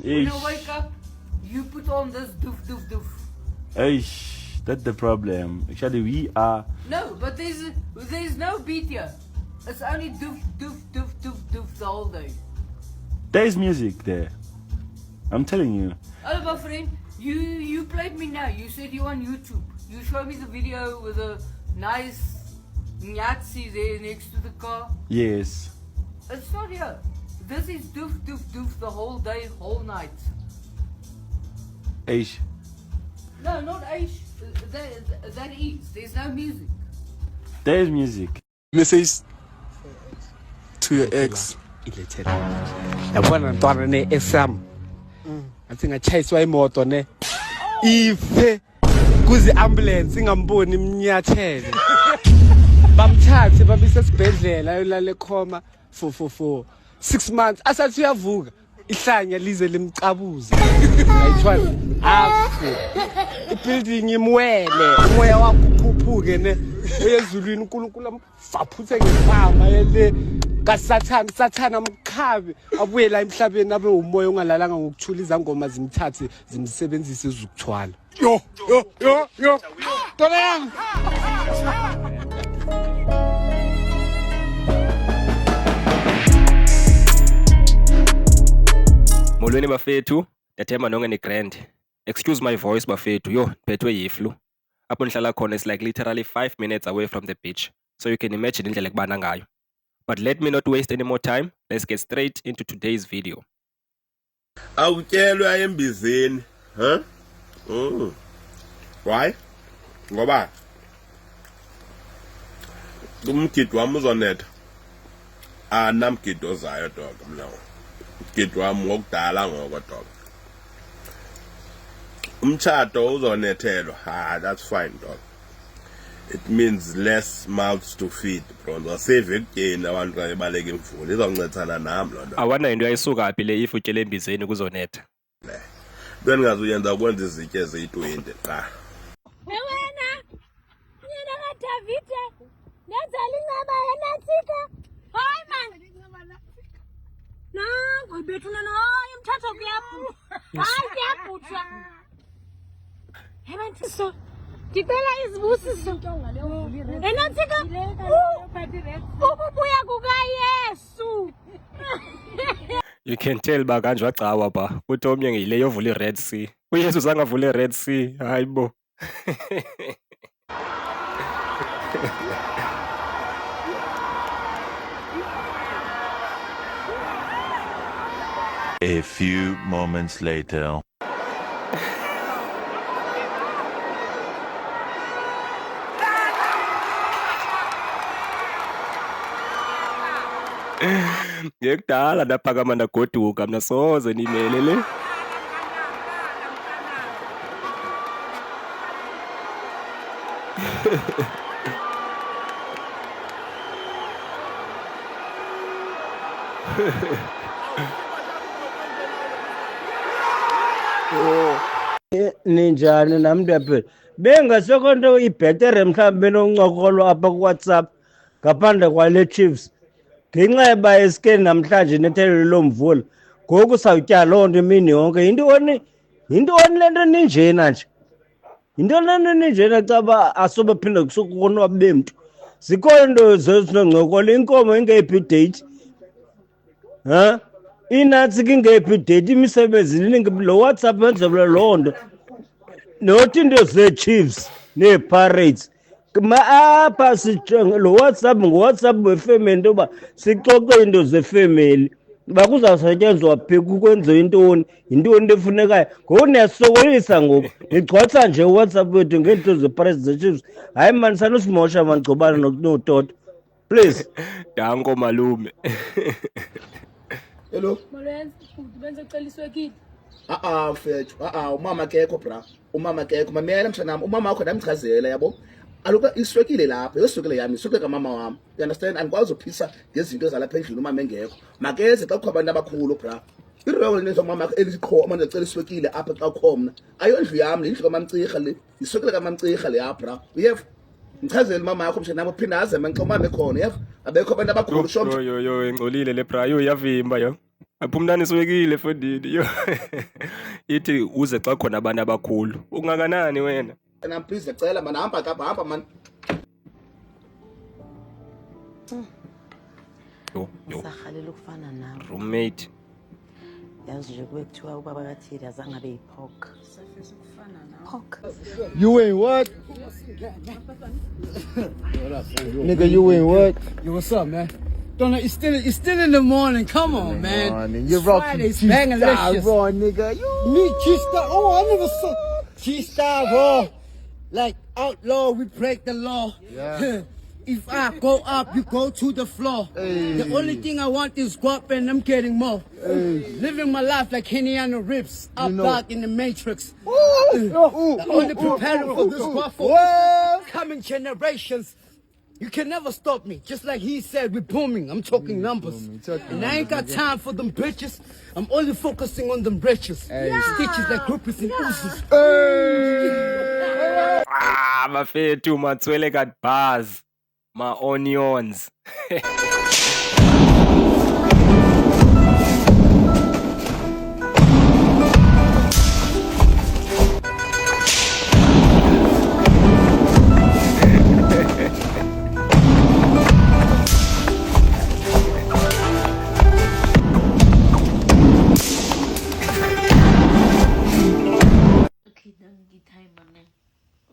When you wake up, you put on this doof doof doof. Eish, that's the problem. Actually, we are. No, but there's no beat here. It's only doof doof doof doof doof the whole day. There's music there. I'm telling you. Oliver friend, you played me now. You said you on YouTube. You showed me the video with a nice Nazi there next to the car. Yes. It's not here. This is doof doof doof the whole day, whole night. Eish. No, not Aish. That is. There's no music. There's music. Message to your ex. Yabona ntwana ne esam athi ngachayiswa imoto ne ife kuzi ambulance ingamboni imnyathele bamthathe babise esibhedlela ayolala ekhoma for 6 months asathi uyavuka ihlanya lize limcabuza ayithwala afu ibuilding imwele umoya wakho uphuphuke ne ezulwini uNkulunkulu amfaphuthe ngefama yele kasathana mkhabe abuye la emhlabeni abe umoya ongalalanga ngokuthula izangoma zimthathe zimsebenzise izukuthwala yo tona yang Molweni bafethu, yathemba nonke ni grand. Excuse my voice bafethu, yo, phethwe yiflu. Apho nihlala khona is like literally 5 minutes away from the beach. So you can imagine indlela ekubanda ngayo. But let me not waste any more time. Let's get straight into today's video. Awutshelwa embizeni, huh? Why? Ngoba umgidi wami uzonetha. Namgidi ozayo dog mna. Umgidi wami wokudala ngoko dog. Umtshato uzonethelwa. That's fine dog. It means less mouths to feed, bro. Wasave ekugeni abantu ayebaleka imvula. Izoncedisana nami lo nto. Awana into ayisuka phi le ifutshele embizeni kuzonetha. Bengazuyenza ukwenza izitye eziyi-20 qa. Wena nyana kaDavide nezali ngaba enathika. Hayi man. Nangu ibethuna hayi umthatho kuyaphu. Hayi kuyabhuthwa. Hebantiso. Ngicela izibusiso. Enathika. Ukubuya kukaYesu. You can tell ba kanje wacawa ba. Uthi omnye ngile yovula iRed Sea. uYesu sangavula iRed Sea. Hayibo. A few moments later. Ngekudala ndaphakama ndagoduka mina soze nimele le. Ninjani nami ndiyaphila bengasekho nto ibhetere mhlawumbi benoncokolwa apha kuWhatsApp ngaphandle kwale Chiefs ngenxa yeba esikeni namhlanje nethelelo lomvula ngoku sawutya loo nto imini yonke yintoni le nto ninjena nje yintoni le nto ninjena caba asobe phinde kusukonwa bemntu zikhona nto zezinoncokola inkomo ingephi date inatsi kingephi date imisebenzi lo WhatsApp wenzela loo nto nothi into ze-Chiefs nee-Pirates apha sijonge lo WhatsApp ngoWhatsApp wefemeli into yoba sixoxe into zefemeli uba kuzawusetyenzwa phi kukwenziwe intoni yintoni into efunekayo ngoku niyasokolisa ngoku nigcwatha nje uWhatsApp wethu ngeento ze-Pirates ze-Chiefs hayi mani sanusimosha manigcobana nototo please. Danko malume. Hello. Molweni, benze ucela iswekile. Mfethu. Umama akekho bra. Umama akekho. Mamela mshanami, umama wakho ndamchazela yabo. Aluka iswekile lapha, yoswekile yami, iswekile kamama wami. You understand? Andikwazi ukuphisa ngezinto zalapha endlini umama engekho. Makeze xa kukho abantu abakhulu bra. Iroko lenzo umama eliqho manje acela iswekile apha xa khona. Ayondlu yami, indlu kaMamcirha le. Iswekile kaMamcirha le apha. Uyeva? Ngichazela mama yakho mshanami uphinda aze manxa umama ekhona, yeva? Abekho abantu abakhulu shop. Yo engcolile le bra yo yavimba yo. Aphumlani siwekile fondini yo. Ithi uze xa khona abantu abakhulu. Ungakanani wena? And please ngiyacela man hamba man. Yo. Sahalela ukufana nawe. Roommate. Yazi nje kube kuthiwa ubaba kaThiri azange abe yiphok. Phok. You ain't what? Nigga, you ain't what? Yo, what's up, man? Don't know, it's still in the morning. Come on, man. Morning. You're It's rocking Friday's T-Star bang-alicious. raw, nigga. Me, T-Star. Oh, I never saw T-Star raw. Like outlaw, we break the law. Yeah. If I go up, you go to the floor. The only thing I want is guap and I'm getting more. Living my life like Henny and the Rips. Up dark in the Matrix. Only preparing for this guap for coming generations. You can never stop me. Just like he said, we're booming. I'm talking numbers. And I ain't got time for them bitches. I'm only focusing on them riches. Stitches like groupies and oozes. Ah, mafethu matswele kat bars. Ma onions.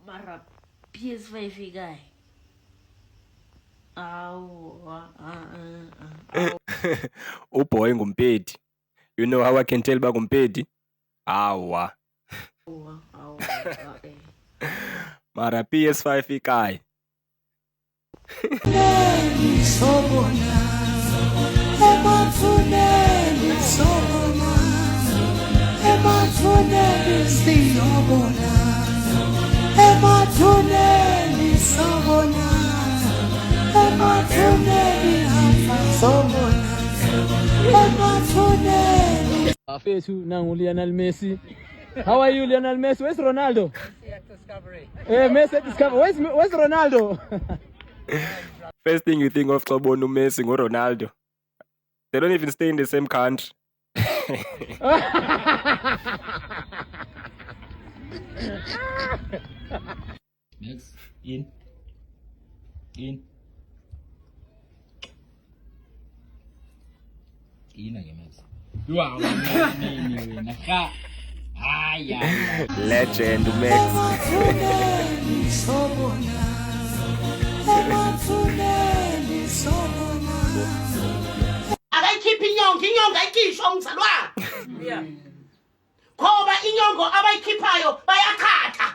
Mara PS5 guy. Uboy ngumpedi. You know how I can tell ba ngumpedi? Awa. Mara PS5 ikai. Afethu nangu Lionel Messi. How are you, Lionel Messi? Where's Ronaldo? Messi at Discovery. Hey, Messi at Discovery. Where's Ronaldo? First thing you think of Xobonu Messi or Ronaldo. They don't even stay in the same country. Next. In. Again, Max. Wow, Legend Max. Abayikhipha inyongo ayikishwa umzalwane. Ngoba inyongo abayikhiphayo bayakhatha.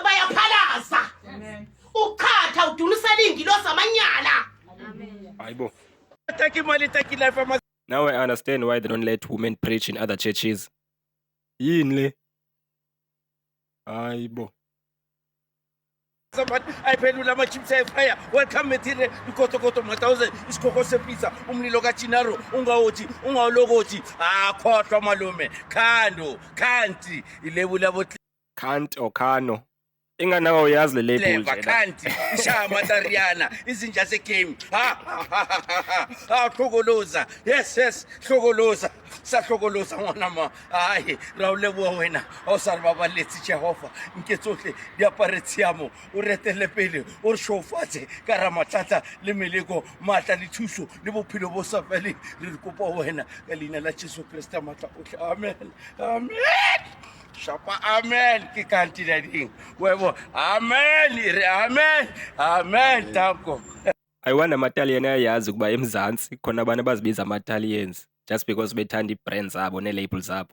Bayaphalaza. Ukhatha udunisela ingilosi amanyala. Aibo. Now I understand why they don't let women preach in other churches. Yinle. Aibo. ayiphelula ama-chips ayefaya welcome methile ikotokoto ma-1000 isikhokho sepizza umlilo kachinaro ungawothi ungawulokothi khohlwa malume khanti ilebula yabo Can't or Kano. Ingananga uyazi le label Leva nje. khanti ishaya matariana izinja zegame hlokoloza yes hlokoloza sahlokoloza ngwana ma hayi rawulebuwa wena awusari babaletsi Jehova nke tsohle di aparetsiamo o retele pele o re shofatse ka ra matlata le meleko matla le thuso le bophelo bo sa fele re re kopa wena ka leina la Jesu Kriste matla ohle amen Shapa amen ke kanti la ding webo amen tanko I wonder ama-Italian ayazi ukuba eMzantsi khona abantu abazibiza ama-Italians just because bethanda ii-brands zabo nee-labels zabo.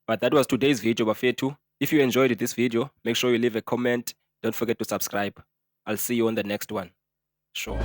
But that was today's video bafethu. If you enjoyed this video, make sure you leave a comment. Don't forget to subscribe. I'll see you on the next one. Sure.